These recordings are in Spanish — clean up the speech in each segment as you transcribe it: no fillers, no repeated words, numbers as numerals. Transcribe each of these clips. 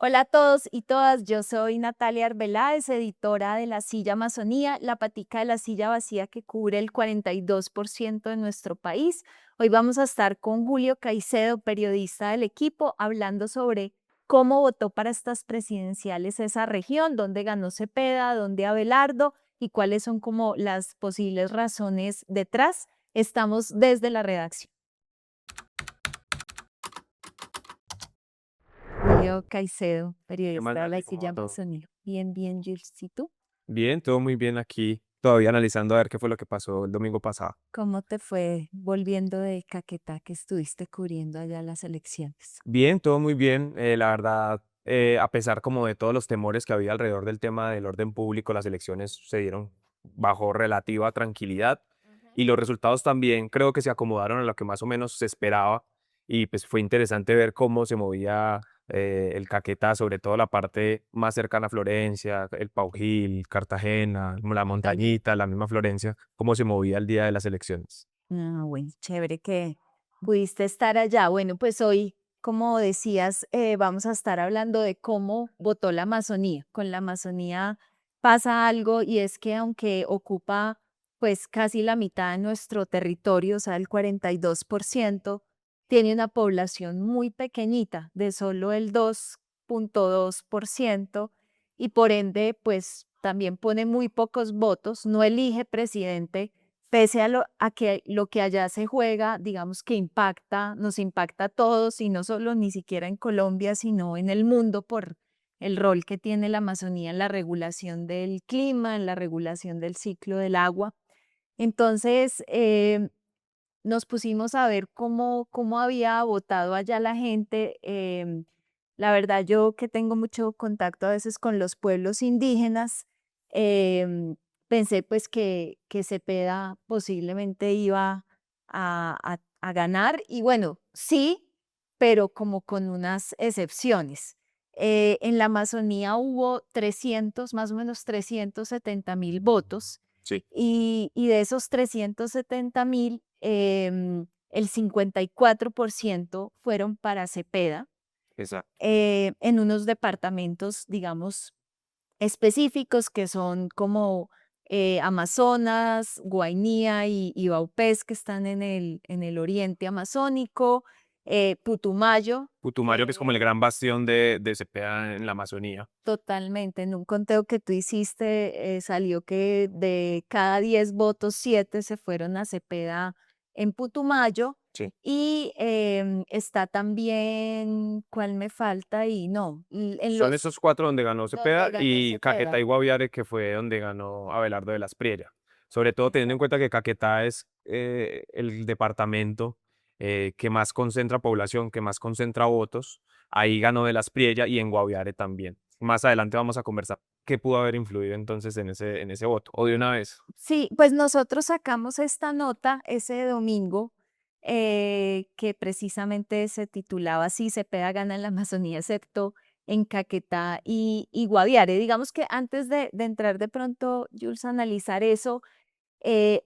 Hola a todos y todas, yo soy Natalia Arbeláez, editora de La Silla Amazonía, la patica de la silla vacía que cubre el 42% de nuestro país. Hoy vamos a estar con Julio Caicedo, periodista del equipo, hablando sobre cómo votó para estas presidenciales esa región, dónde ganó Cepeda, dónde Abelardo y cuáles son como las posibles razones detrás. Estamos desde la redacción. Julio Caicedo, ¿Qué más, periodista de La Nati? ¿Cómo Silla va todo? Amazonía. Bien, bien, Jules. ¿Y tú? Bien, todo muy bien aquí. Todavía analizando a ver qué fue lo que pasó el domingo pasado. ¿Cómo te fue volviendo de Caquetá que estuviste cubriendo allá las elecciones? Bien, todo muy bien. La verdad, a pesar como de todos los temores que había alrededor del tema del orden público, las elecciones se dieron bajo relativa tranquilidad Ujú. y los resultados también creo que se acomodaron a lo que más o menos se esperaba y pues fue interesante ver cómo se movía el Caquetá, sobre todo la parte más cercana a Florencia, el Paujil, Cartagena, la Total. montañita, la misma Florencia, cómo se movía el día de las elecciones. Ah, bueno, chévere que pudiste estar allá. Bueno, pues hoy, como decías, vamos a estar hablando de cómo votó la Amazonía. Con la Amazonía pasa algo y es que aunque ocupa pues casi la mitad de nuestro territorio, o sea, el 42%, tiene una población muy pequeñita, de solo el 2,2% y por ende, pues también pone muy pocos votos, no elige presidente pese a que lo que allá se juega, digamos que impacta, nos impacta a todos y no solo ni siquiera en Colombia, sino en el mundo por el rol que tiene la Amazonía en la regulación del clima, en la regulación del ciclo del agua. Entonces, nos pusimos a ver cómo había votado allá la gente. La verdad, yo que tengo mucho contacto a veces con los pueblos indígenas, em, pensé pues que Cepeda posiblemente iba a ganar y bueno, sí, pero como con unas excepciones. En la Amazonía hubo 300, más o menos 370.000 votos Sí, y de esos 370.000, el 54% fueron para Cepeda, exacto. en unos departamentos, digamos, específicos que son como Amazonas, Guainía y Vaupés, que están en el oriente amazónico, Putumayo. Putumayo, que es como el gran bastión de Cepeda en la Amazonía. Totalmente. En un conteo que tú hiciste, salió que de cada 10 votos, 7 se fueron a Cepeda en Putumayo. Sí. Y está también, ¿cuál me falta ahí? No, en Son los esos cuatro donde ganó donde Cepeda ganó y Caquetá Cepeda. y Guaviare, que fue donde ganó Abelardo de la Espriella. Sobre todo teniendo en Exacto. cuenta que Caquetá es el departamento que más concentra población, que más concentra votos. Ahí ganó de la Espriella y en Guaviare también. Más adelante vamos a conversar qué pudo haber influido entonces en ese voto. O de una vez. Sí, pues nosotros sacamos esta nota ese domingo, que precisamente se titulaba así, Cepeda gana en la Amazonía, excepto en Caquetá y Guaviare. Digamos que antes de entrar de pronto, Jules, a analizar eso,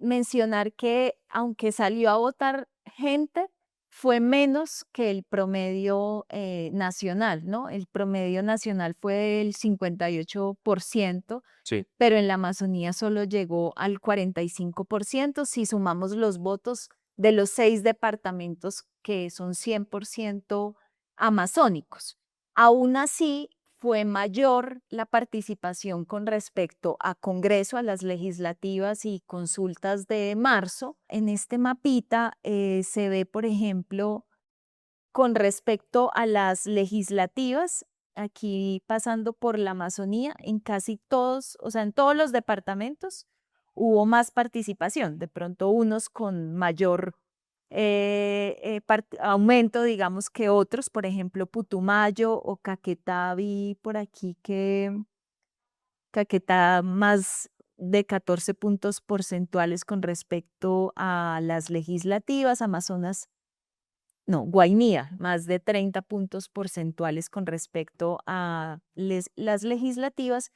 mencionar que aunque salió a votar gente, fue menos que el promedio nacional, ¿no? El promedio nacional fue del 58%, Sí. pero en la Amazonía solo llegó al 45% si sumamos los votos de los 6 departamentos que son 100% amazónicos. Aún así, fue mayor la participación con respecto a Congreso, a las legislativas y consultas de marzo. En este mapita se ve, por ejemplo, con respecto a las legislativas, aquí pasando por la Amazonía, en casi todos, o sea, en todos los departamentos hubo más participación, de pronto unos con mayor aumento, digamos, que otros, por ejemplo, Putumayo o Caquetá, vi por aquí que Caquetá más de 14 puntos porcentuales con respecto a las legislativas, Amazonas no, Guainía, más de 30 puntos porcentuales con respecto a las legislativas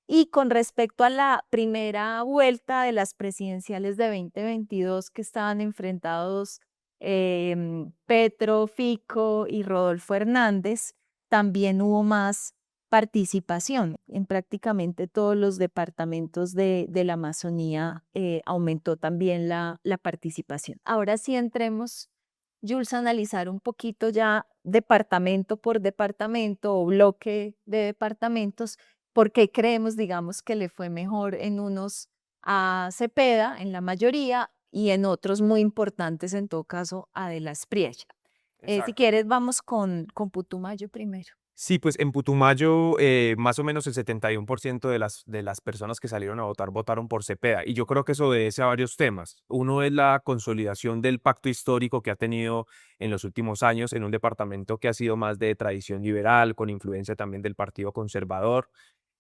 y con respecto a la primera vuelta de las presidenciales de 2022 que estaban enfrentados Petro, Fico y Rodolfo Hernández. también hubo más participación. En prácticamente todos los departamentos de la Amazonía aumentó también la participación. Ahora sí entremos, Jules, a analizar un poquito ya departamento por departamento o bloque de departamentos, por qué creemos, digamos, que le fue mejor en unos a Cepeda, en la mayoría, y en otros muy importantes, en todo caso, a De la Espriella. Si Exacto. quieres, vamos con Putumayo primero. Sí, pues en Putumayo más o menos el 71% de las personas que salieron a votar votaron por Cepeda y yo creo que eso obedece a varios temas. Uno es la consolidación del pacto histórico que ha tenido en los últimos años en un departamento que ha sido más de tradición liberal, con influencia también del Partido Conservador.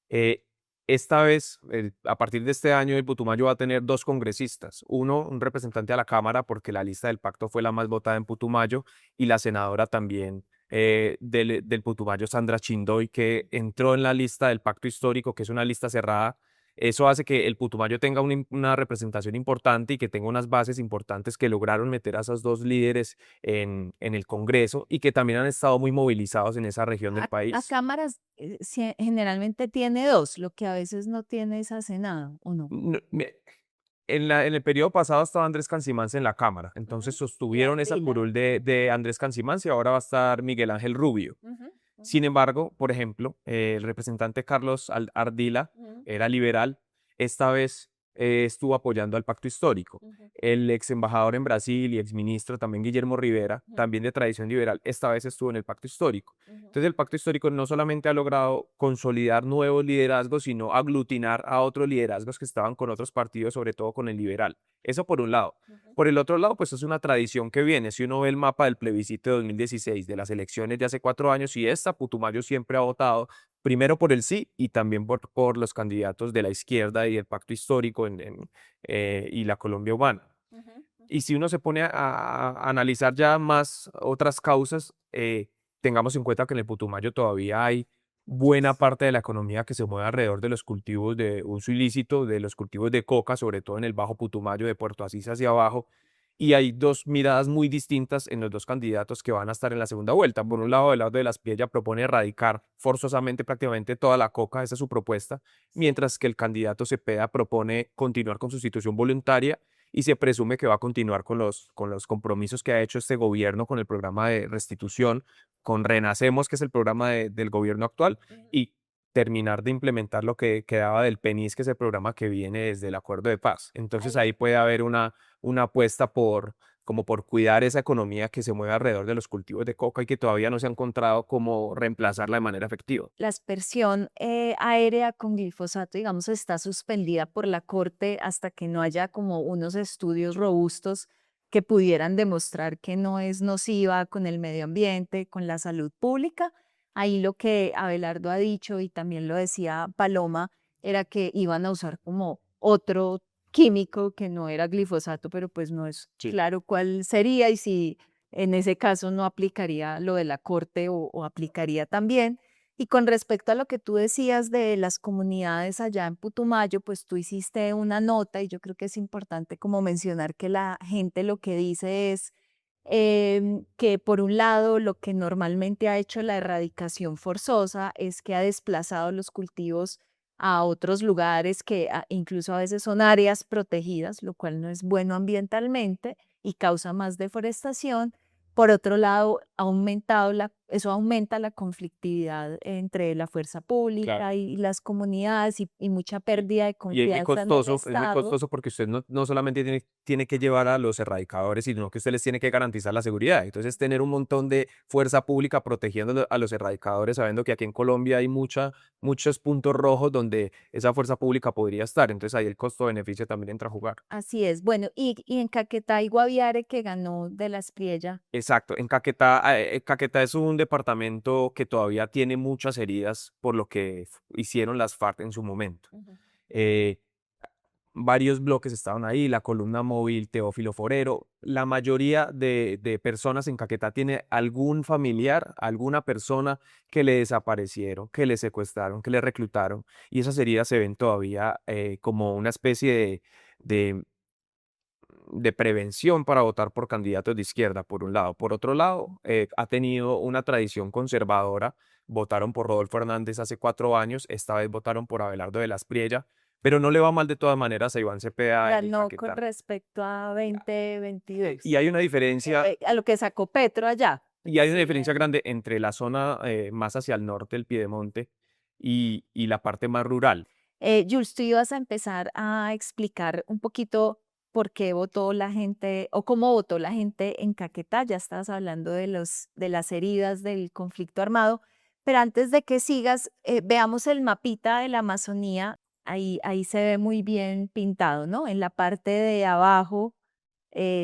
Eh, esta vez, a partir de este año, el Putumayo va a tener dos congresistas. Uno, un representante a la Cámara, porque la lista del pacto fue la más votada en Putumayo, y la senadora también del Putumayo, Sandra Chindoy, que entró en la lista del pacto histórico, que es una lista cerrada. Eso hace que el Putumayo tenga una representación importante y que tenga unas bases importantes que lograron meter a esos dos líderes en el Congreso y que también han estado muy movilizados en esa región del A país. cámaras generalmente tiene dos, lo que a veces no tiene es a Senado, ¿o no? No, en el periodo pasado estaba Andrés Cancimans en la Cámara, entonces Ujú. Y sostuvieron esa Ardila. curul de Andrés Cancimans y ahora va a estar Miguel Ángel Rubio. Ujú, ujú, Sin embargo, por ejemplo, el representante Carlos Ardila ujú, era liberal, esta vez estuvo apoyando al pacto histórico. ujú, El ex embajador en Brasil y ex ministro también Guillermo Rivera, ujú, también de tradición liberal, esta vez estuvo en el pacto histórico. ujú. Entonces el pacto histórico no solamente ha logrado consolidar nuevos liderazgos, sino aglutinar a otros liderazgos que estaban con otros partidos, sobre todo con el liberal. Eso por un lado. Ujú. Por el otro lado, pues es una tradición que viene. Si uno ve el mapa del plebiscito de 2016, de las elecciones de hace 4 años y esta, Putumayo siempre ha votado primero por el sí y también por los candidatos de la izquierda y el pacto histórico y la Colombia humana. Ujú, ujú. Y si uno se pone a analizar ya más otras causas, tengamos en cuenta que en el Putumayo todavía hay buena Muchas. parte de la economía que se mueve alrededor de los cultivos de uso ilícito, de los cultivos de coca, sobre todo en el Bajo Putumayo, de Puerto Asís hacia abajo. Y hay dos miradas muy distintas en los dos candidatos que van a estar en la segunda vuelta. Por un lado, el lado de Las Piedras propone erradicar forzosamente prácticamente toda la coca, esa es su propuesta, Sí. mientras que el candidato Cepeda propone continuar con sustitución voluntaria y se presume que va a continuar con los compromisos que ha hecho este gobierno con el programa de restitución, con Renacemos, que es el programa del gobierno actual, Ujú. y terminar de implementar lo que quedaba del PENIS, que es el programa que viene desde el acuerdo de paz. Entonces Ahí ahí puede haber una apuesta como por cuidar esa economía que se mueve alrededor de los cultivos de coca y que todavía no se ha encontrado cómo reemplazarla de manera efectiva. la aspersión aérea con glifosato, digamos, está suspendida por la Corte hasta que no haya como unos estudios robustos que pudieran demostrar que no es nociva con el medio ambiente, con la salud pública. Ahí lo que Abelardo ha dicho y también lo decía Paloma era que iban a usar como otro químico que no era glifosato, pero pues no es Sí. claro cuál sería y si en ese caso no aplicaría lo de la Corte o aplicaría también. Y con respecto a lo que tú decías de las comunidades allá en Putumayo, pues tú hiciste una nota y yo creo que es importante como mencionar que la gente lo que dice es que por un lado lo que normalmente ha hecho la erradicación forzosa es que ha desplazado los cultivos a otros lugares que incluso a veces son áreas protegidas, lo cual no es bueno ambientalmente y causa más deforestación. Por otro lado, eso aumenta la conflictividad entre la fuerza Claro. pública y las comunidades y mucha pérdida de Y confianza en el es muy Estado. costoso porque usted no solamente tiene que llevar a los erradicadores, sino que usted les tiene que garantizar la seguridad. Entonces, tener un montón de fuerza pública protegiendo a los erradicadores, sabiendo que aquí en Colombia hay muchos puntos rojos donde esa fuerza pública podría estar. Entonces, ahí el costo-beneficio también entra a jugar. Así es. Bueno, y en Caquetá y Guaviare, que ganó de la Espriella. Exacto. Caquetá es un departamento que todavía tiene muchas heridas por lo que hicieron las FARC en su momento. Ujú. Eh, Varios bloques estaban ahí, la columna móvil Teófilo Forero. La mayoría de personas en Caquetá tiene algún familiar, alguna persona que le desaparecieron, que le secuestraron, que le reclutaron, y esas heridas se ven todavía como una especie de, de prevención para votar por candidatos de izquierda, por un lado. Por otro lado, ha tenido una tradición conservadora votaron por Rodolfo Hernández hace 4 años, esta vez votaron por Abelardo de la Espriella, pero no le va mal de todas maneras a Iván Cepeda en Ganó con Caquetá. respecto a 2022, Y hay una diferencia, a lo que sacó Petro allá. y hay una Sí, diferencia grande entre la zona más hacia el norte del Piedemonte y la parte más rural. Jules, tú ibas a empezar a explicar un poquito por qué votó la gente o cómo votó la gente en Caquetá. Ya estabas hablando de las heridas del conflicto armado, pero antes de que sigas, veamos el mapita de la Amazonía. Ahí se ve muy bien pintado, ¿no? En la parte de abajo,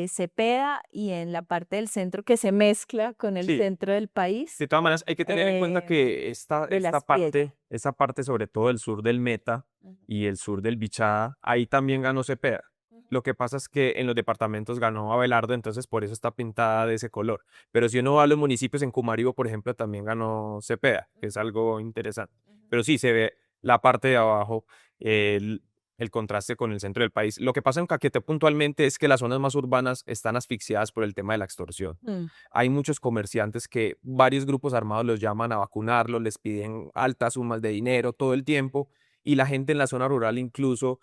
Cepeda, y en la parte del centro que se mezcla con el Sí, centro del país, de todas maneras hay que tener en cuenta eh, que esta, de esta las Prieta. parte, esa parte sobre todo el sur del Meta Ujú, y el sur del Bichada, ahí también ganó Cepeda. ujú, Lo que pasa es que en los departamentos ganó Abelardo, entonces por eso está pintada de ese color. Pero si uno va a los municipios, en Cumaribo, por ejemplo, también ganó Cepeda, que es ujú, algo interesante. ujú. Pero sí se ve la parte de abajo, el, el contraste con el centro del país. Lo que pasa en Caquetá puntualmente es que las zonas más urbanas están asfixiadas por el tema de la extorsión. Mm. Hay muchos comerciantes que varios grupos armados los llaman a vacunarlos, les piden altas sumas de dinero todo el tiempo, y la gente en la zona rural incluso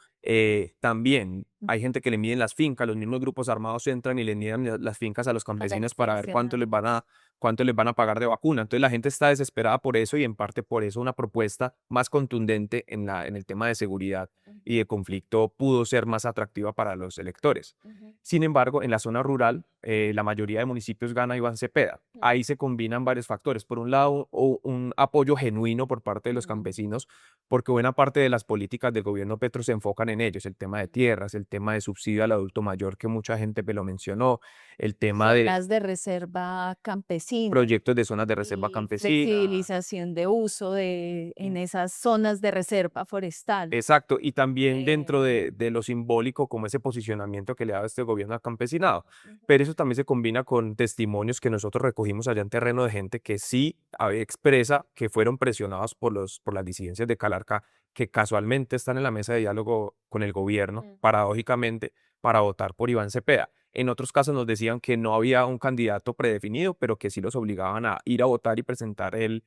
también. Hay gente que le miden las fincas, los mismos grupos armados entran y le miden las fincas a los Para campesinos para ver extorsionar. cuánto les van a pagar de vacuna. Entonces la gente está desesperada por eso y en parte por eso una propuesta más contundente en el tema de seguridad Ujú, y de conflicto pudo ser más atractiva para los electores. ujú, Sin embargo, en la zona rural, la mayoría de municipios gana Iván Cepeda. mm, Ahí se combinan varios factores. Por un lado, un apoyo genuino por parte de los mm, campesinos, porque buena parte de las políticas del gobierno Petro se enfocan en ellos, el tema de tierras, el tema de subsidio al adulto mayor, que mucha gente me lo mencionó, el tema de zonas de reserva campesina proyectos de zonas de reserva y campesina. flexibilización de uso en esas zonas de reserva forestal. Exacto, y también dentro Eh, de lo simbólico, como ese posicionamiento que le ha dado este gobierno al campesinado. ujú, Pero eso también se combina con testimonios que nosotros recogimos allá en terreno de gente que sí expresa que fueron presionados por las disidencias de Calarca, que casualmente están en la mesa de diálogo con el gobierno, mm, paradójicamente, para votar por Iván Cepeda. En otros casos nos decían que no había un candidato predefinido, pero que sí los obligaban a ir a votar y presentar el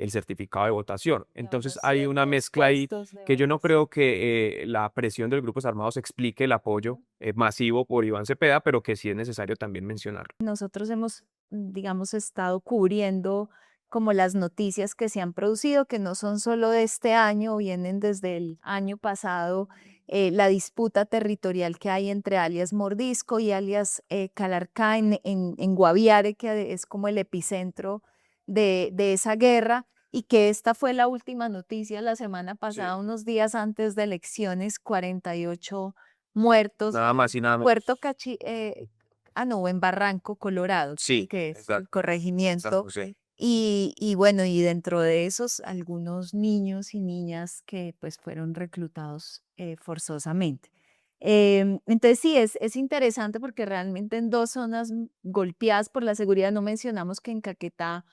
certificado de votación. a unos Entonces hay una ciertos mezcla ahí puestos de que yo no votación. creo que la presión de los grupos armados explique el apoyo Ujú. masivo por Iván Cepeda, pero que sí es necesario también mencionarlo. Nosotros hemos, digamos, estado cubriendo como las noticias que se han producido, que no son solo de este año, vienen desde el año pasado, la disputa territorial que hay entre alias Mordisco y alias Calarcá en Guaviare, que es como el epicentro de esa guerra, y que esta fue la última noticia la semana Sí, pasada, unos días antes de elecciones, 48 muertos. nada más y nada Puerto menos. Cachi, no, en Barranco, Colorado, Sí, que es el exacto. San corregimiento. José. Y bueno, y dentro de esos, algunos niños y niñas que pues fueron reclutados forzosamente. Entonces sí, es interesante porque realmente en dos zonas golpeadas por la seguridad, no mencionamos que en Caquetá,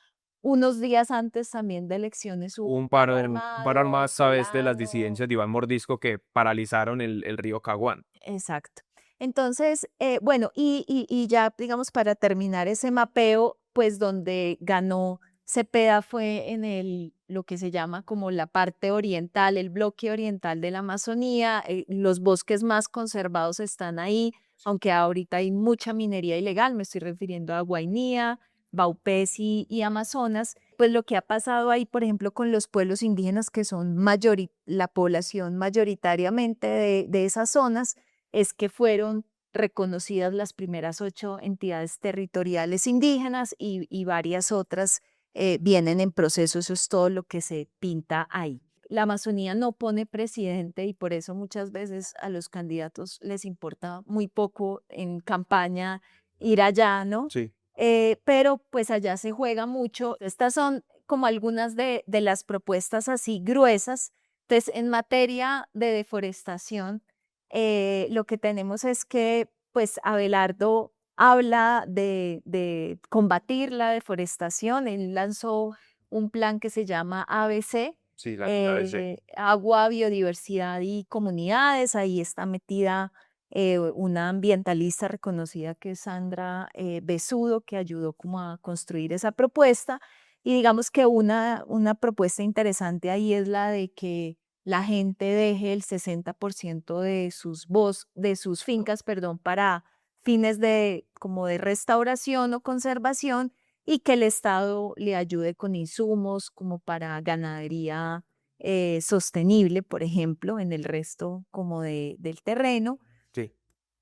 unos días antes también de elecciones hubo un paro Un paro armado armado, sabes, de las venezolano. disidencias de Iván Mordisco que paralizaron el río Caguán. Exacto. Entonces, bueno, y ya, digamos, para terminar ese mapeo, pues donde ganó Cepeda fue en lo que se llama como la parte oriental, el bloque oriental de la Amazonía. Los bosques más conservados están ahí, aunque ahorita hay mucha minería ilegal, me estoy refiriendo a Guainía, Baupés y Amazonas. Pues lo que ha pasado ahí, por ejemplo, con los pueblos indígenas, que son la población mayoritariamente de esas zonas, es que fueron reconocidas las primeras 8 entidades territoriales indígenas y varias otras vienen en proceso. Eso es todo lo que se pinta ahí. La Amazonía no pone presidente y por eso muchas veces a los candidatos les importa muy poco en campaña ir allá, ¿no? Sí. Pero pues allá se juega mucho. Estas son como algunas de las propuestas así gruesas. Entonces, en materia de deforestación, lo que tenemos es que, pues, Abelardo habla de combatir la deforestación. Él lanzó un plan que se llama ABC, Sí, la ABC. Agua, Biodiversidad y Comunidades. Ahí está metida una ambientalista reconocida que es Sandra Besudo, que ayudó como a construir esa propuesta. Y digamos que una propuesta interesante ahí es la de que la gente deje el 60% de sus fincas, perdón, para fines de como de restauración o conservación y que el Estado le ayude con insumos como para ganadería sostenible, por ejemplo, en el resto como del terreno. Sí.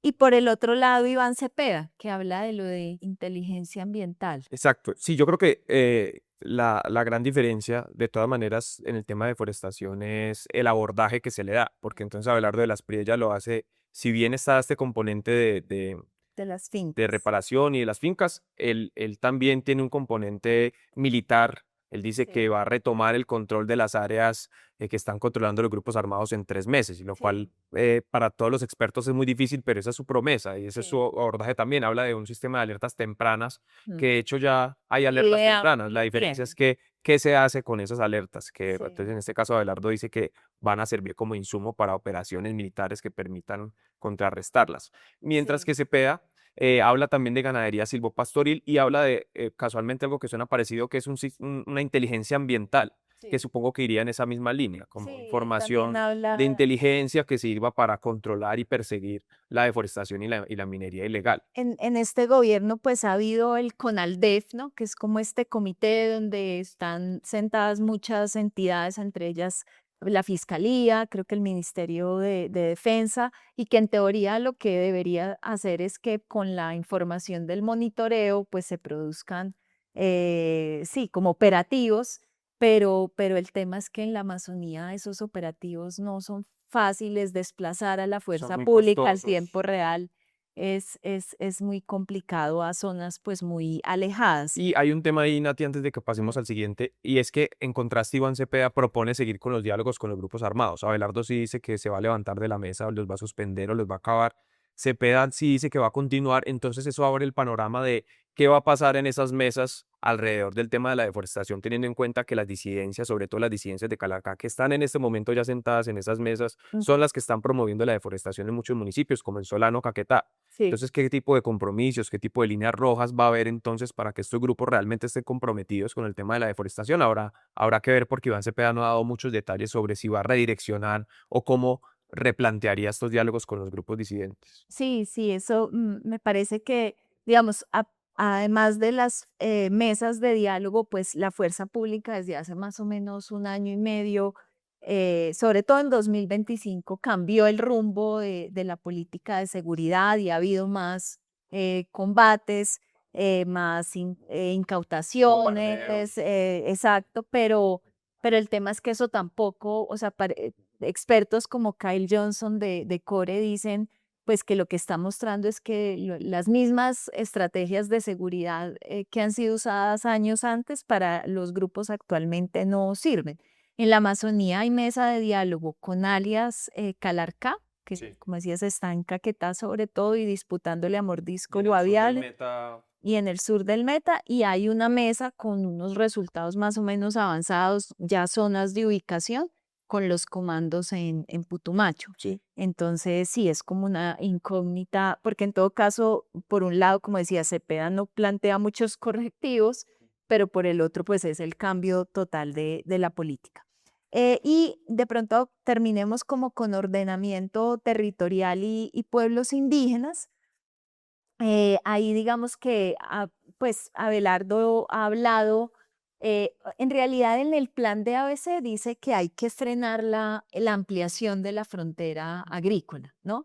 Y por el otro lado, Iván Cepeda, que habla de lo de inteligencia ambiental. Exacto. Sí, yo creo que la gran diferencia, de todas maneras, en el tema de deforestación es el abordaje que se le da, porque entonces Abelardo de las Priella lo hace, si bien está este componente De las de fincas. reparación y de las fincas, él también tiene un componente militar. Él dice que Sí, va a retomar el control de las áreas que están controlando los grupos armados en 3 meses, y lo cual sí, para todos los expertos es muy difícil, pero esa es su promesa y ese es su sí. abordaje también. Habla de un sistema de alertas tempranas, Mm. que de hecho ya hay Y alertas tempranas. muy La diferencia es bien. que, ¿qué se hace con esas alertas? Que entonces Sí, en este caso Abelardo dice que van a servir como insumo para operaciones militares que permitan contrarrestarlas. Mientras sí. que Cepeda habla también de ganadería silvopastoril y habla de casualmente algo que suena parecido, que es una inteligencia ambiental, que Sí, supongo que iría en esa misma línea, como sí, él también información de habla. inteligencia que sirva para controlar y perseguir la deforestación y la minería ilegal. En este gobierno, pues ha habido el CONALDEF, ¿no? Que es como este comité donde están sentadas muchas entidades, entre ellas la Fiscalía, creo que el Ministerio de Defensa, y que en teoría lo que debería hacer es que con la información del monitoreo, pues se produzcan, sí, como operativos, pero el tema es que en la Amazonía esos operativos no son fáciles, desplazar a la Son fuerza muy pública al tiempo costosos. real es muy complicado a zonas, pues, muy alejadas. Y hay un tema ahí, Nati, antes de que pasemos Mm, al siguiente, y es que en contraste Iván Cepeda propone seguir con los diálogos con los grupos armados. Abelardo sí dice que se va a levantar de la mesa, o los va a suspender o los va a acabar. Cepeda sí dice que va a continuar, entonces eso abre el panorama de qué va a pasar en esas mesas alrededor del tema de la deforestación, teniendo en cuenta que las disidencias, sobre todo las disidencias de Calacá, que están en este momento ya sentadas en esas mesas, son ujú, las que están promoviendo la deforestación en muchos municipios, como en Solano, Caquetá. sí. Entonces, ¿qué tipo de compromisos, qué tipo de líneas rojas va a haber entonces para que estos grupos realmente estén comprometidos con el tema de la deforestación? Habrá que ver, porque Iván Cepeda no ha dado muchos detalles sobre si va a redireccionar o cómo replantearía estos diálogos con los grupos disidentes. Sí, sí, eso, me parece que, digamos, además de las, mesas de diálogo, pues, la fuerza pública desde hace más o menos un año y medio, sobre todo en 2025, cambió el rumbo de la política de seguridad y ha habido más, combates, más Bombardeos. incautaciones, exacto, pero el tema es que eso tampoco, o sea, expertos como Kyle Johnson de CORE dicen pues que lo que está mostrando es que las mismas estrategias de seguridad que han sido usadas años antes para los grupos actualmente no sirven. En la Amazonía hay mesa de diálogo con alias Calarcá, que Sí. como decías está en Caquetá sobre todo y disputándole a Y Mordisco en el sur del Guaviare Meta, y en el sur del Meta, y hay una mesa con unos resultados más o menos avanzados, ya zonas de ubicación con los comandos en Putumacho. sí. Entonces, sí, es como una incógnita, porque en todo caso, por un lado, como decía, Cepeda no plantea muchos correctivos, pero por el otro, pues es el cambio total de la política. Y de pronto terminemos como con ordenamiento territorial y pueblos indígenas. Ahí digamos que, pues, Abelardo ha hablado, en realidad en el plan de ABC dice que hay que frenar la ampliación de la frontera agrícola, ¿no?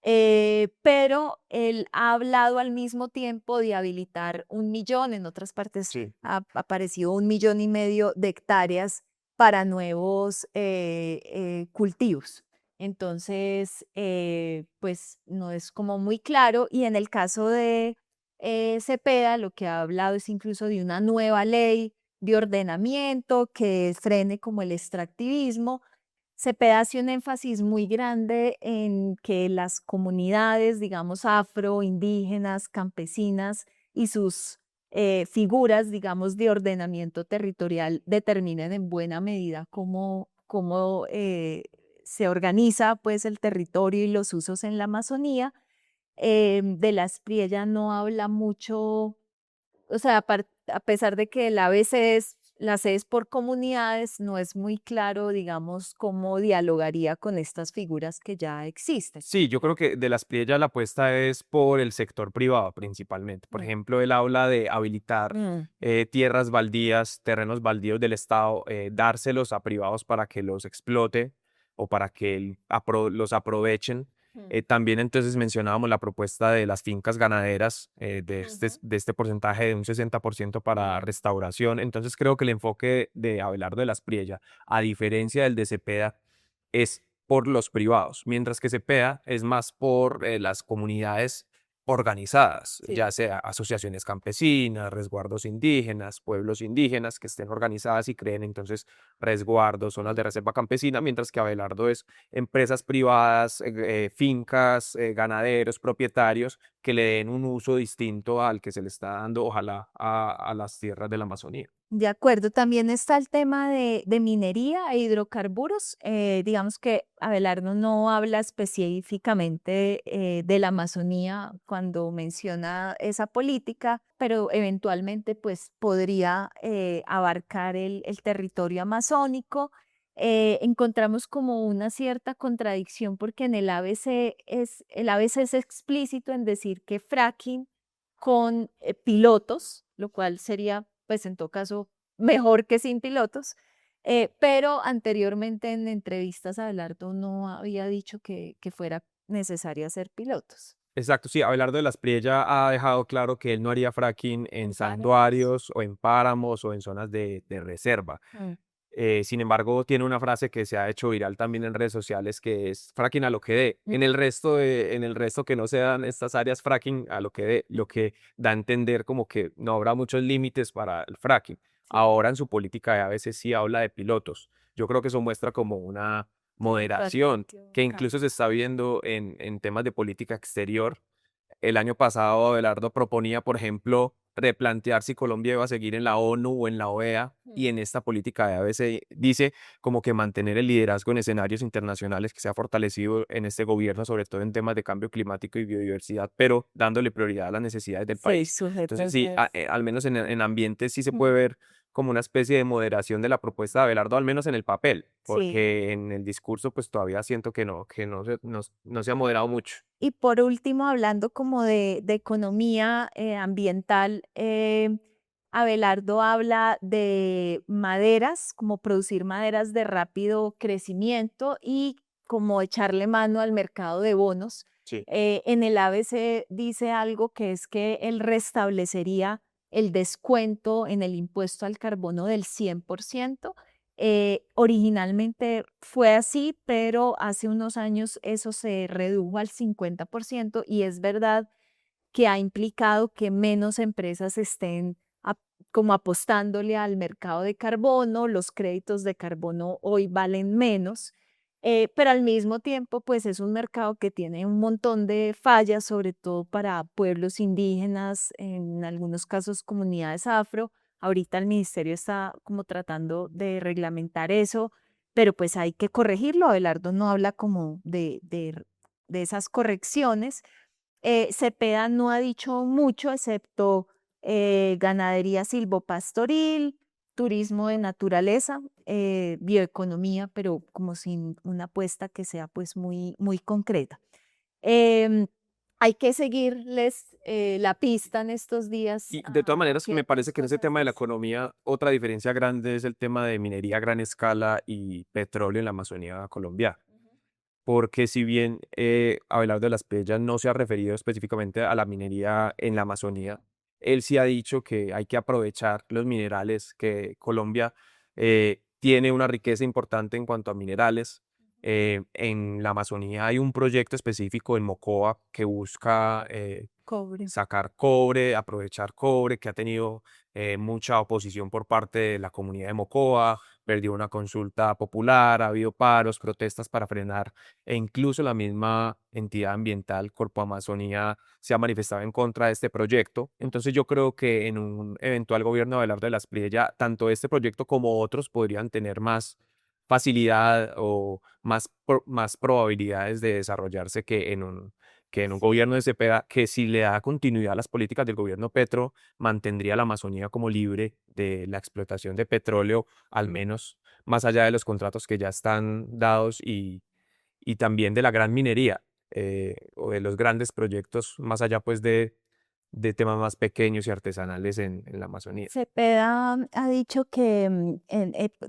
Pero él ha hablado al mismo tiempo de habilitar 1 millón, en otras partes Sí. ha aparecido 1,5 millones de hectáreas para nuevos cultivos. Entonces, pues no es como muy claro. Y en el caso de Cepeda, lo que ha hablado es incluso de una nueva ley de ordenamiento que frene como el extractivismo. Cepeda hace un énfasis muy grande en que las comunidades, digamos, afro, indígenas, campesinas y sus figuras, digamos, de ordenamiento territorial determinen en buena medida cómo se organiza pues el territorio y los usos en la Amazonía. De la Espriella no habla mucho, o sea, a pesar de que el ABC la C es por comunidades, no es muy claro, digamos, cómo dialogaría con estas figuras que ya existen. Sí, yo creo que de las Priella la apuesta es por el sector privado principalmente. Por Mm. ejemplo, él habla de habilitar Mm, tierras baldías, terrenos baldíos del Estado, dárselos a privados para que los explote o para que los aprovechen. mm, También entonces mencionábamos la propuesta de las fincas ganaderas, ujú. de este porcentaje de un 60% para restauración. Entonces creo que el enfoque de Abelardo de las Priella, a diferencia del de Cepeda, es por los privados, mientras que Cepeda es más por las comunidades organizadas, Sí. ya sea asociaciones campesinas, resguardos indígenas, pueblos indígenas que estén organizadas y creen entonces resguardos, zonas de reserva campesina, mientras que Abelardo es empresas privadas, fincas, ganaderos, propietarios que le den un uso distinto al que se le está dando, ojalá, a las tierras de la Amazonía. De acuerdo, también está el tema de minería e hidrocarburos. Digamos que Abelardo no habla específicamente de la Amazonía cuando menciona esa política, pero eventualmente pues podría abarcar el territorio amazónico. Encontramos como una cierta contradicción porque en el ABC es explícito en decir que fracking con pilotos, lo cual sería, pues en todo caso, mejor que sin pilotos. Pero anteriormente en entrevistas Abelardo no había dicho que fuera necesario hacer pilotos. Exacto, sí, Abelardo de las Priella ha dejado claro que él no haría fracking en En páramos. santuarios o en páramos o en zonas de reserva. Mm, Sin embargo, tiene una frase que se ha hecho viral también en redes sociales que es fracking a lo que dé. mm, En el resto que no se dan estas áreas, fracking a lo que dé, lo que da a entender como que no habrá muchos límites para el fracking. sí, Ahora en su política a veces sí habla de pilotos. Yo creo que eso muestra como una moderación que ratificar. incluso se está viendo en temas de política exterior. El año pasado, Abelardo proponía, por ejemplo, replantear si Colombia iba a seguir en la ONU o en la OEA, y en esta política de ABC dice como que mantener el liderazgo en escenarios internacionales que se ha fortalecido en este gobierno, sobre todo en temas de cambio climático y biodiversidad, pero dándole prioridad a las necesidades del Sí, país. Entonces, sujetos sí, de... al menos en ambientes sí se Mm, puede ver como una especie de moderación de la propuesta de Abelardo, al menos en el papel, sí. porque en el discurso pues todavía siento que no se ha moderado mucho. Y por último, hablando como de economía ambiental, Abelardo habla de maderas, como producir maderas de rápido crecimiento y como echarle mano al mercado de bonos. Sí. En el ABC dice algo que es que él restablecería el descuento en el impuesto al carbono del 100%. Originalmente fue así, pero hace unos años eso se redujo al 50% y es verdad que ha implicado que menos empresas estén como apostándole al mercado de carbono, los créditos de carbono hoy valen menos, pero al mismo tiempo, pues es un mercado que tiene un montón de fallas, sobre todo para pueblos indígenas, en algunos casos comunidades afro. Ahorita el ministerio está como tratando de reglamentar eso, pero pues hay que corregirlo. Abelardo no habla como de esas correcciones. Cepeda no ha dicho mucho, excepto ganadería silvopastoril, turismo de naturaleza, bioeconomía, pero como sin una apuesta que sea pues muy, muy concreta. Em, Hay que seguirles la pista en estos días Y de todas a maneras, qué me otras parece que en ese cosas tema de la dice. economía, otra diferencia grande es el tema de minería a gran escala y petróleo en la Amazonía colombiana. Porque si bien Abelardo de las Pellas no se ha referido específicamente a la minería en la Amazonía, él sí ha dicho que hay que aprovechar los minerales, que Colombia tiene una riqueza importante en cuanto a minerales. En la Amazonía hay un proyecto específico en Mocoa que busca Cobre. sacar cobre, aprovechar cobre, que ha tenido mucha oposición por parte de la comunidad de Mocoa, perdió una consulta popular, ha habido paros, protestas para frenar, e incluso la misma entidad ambiental, Corpo Amazonía, se ha manifestado en contra de este proyecto. Entonces yo creo que en un eventual gobierno de Abelardo de las Priella, tanto este proyecto como otros podrían tener más facilidad o más probabilidades de desarrollarse que que en un gobierno de Cepeda, que si le da continuidad a las políticas del gobierno Petro, mantendría la Amazonía como libre de la explotación de petróleo, al menos más allá de los contratos que ya están dados y también de la gran minería o de los grandes proyectos, más allá pues de temas más pequeños y artesanales en la Amazonía. Cepeda ha dicho que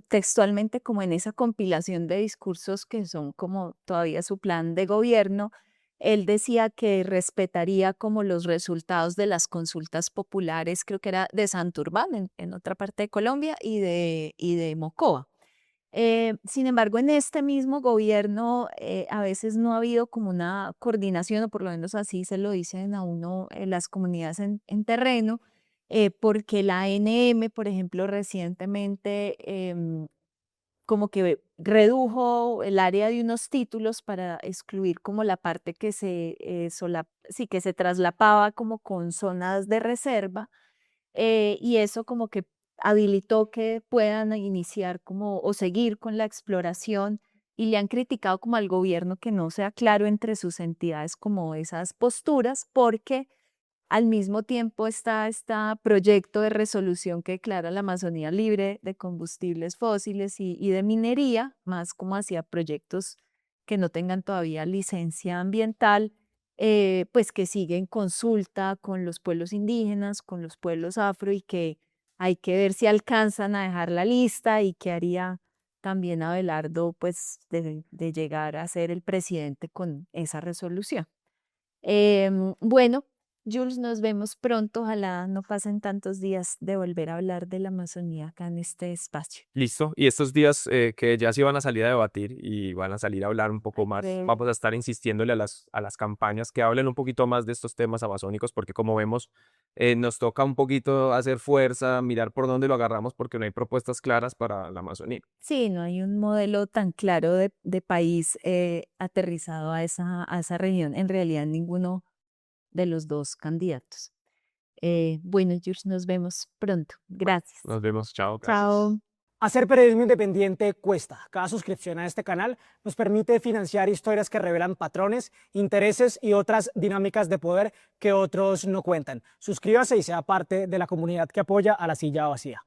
textualmente como en esa compilación de discursos que son como todavía su plan de gobierno, él decía que respetaría como los resultados de las consultas populares, creo que era de Santurbán, en otra parte de Colombia, y de Mocoa. Sin embargo, en este mismo gobierno a veces no ha habido como una coordinación, o por lo menos así se lo dicen a uno las comunidades en terreno, porque la ANM, por ejemplo, recientemente como que redujo el área de unos títulos para excluir como la parte que sí, que se traslapaba como con zonas de reserva y eso como que habilitó que puedan iniciar como o seguir con la exploración y le han criticado como al gobierno que no sea claro entre sus entidades como esas posturas porque al mismo tiempo está este proyecto de resolución que declara la Amazonía libre de combustibles fósiles y de minería, más como hacia proyectos que no tengan todavía licencia ambiental, pues que siguen consulta con los pueblos indígenas, con los pueblos afro y que hay que ver si alcanzan a dejar la lista y qué haría también Abelardo pues de llegar a ser el presidente con esa resolución. Bueno, Jules, nos vemos pronto. Ojalá no pasen tantos días de volver a hablar de la Amazonía acá en este espacio. Listo. Y estos días que ya se van a salir a debatir y van a salir a hablar un poco más, Ve- vamos a estar insistiéndole a las campañas que hablen un poquito más de estos temas amazónicos, porque como vemos, nos toca un poquito hacer fuerza, mirar por dónde lo agarramos, porque no hay propuestas claras para la Amazonía. Sí, no hay un modelo tan claro de país aterrizado a esa región. En realidad, ninguno de los dos candidatos. Bueno, Jules, nos vemos pronto. Bueno, Gracias. nos vemos. Chao. Gracias. Chao. Hacer periodismo independiente cuesta. Cada suscripción a este canal nos permite financiar historias que revelan patrones, intereses y otras dinámicas de poder que otros no cuentan. Suscríbase y sea parte de la comunidad que apoya a La Silla Vacía.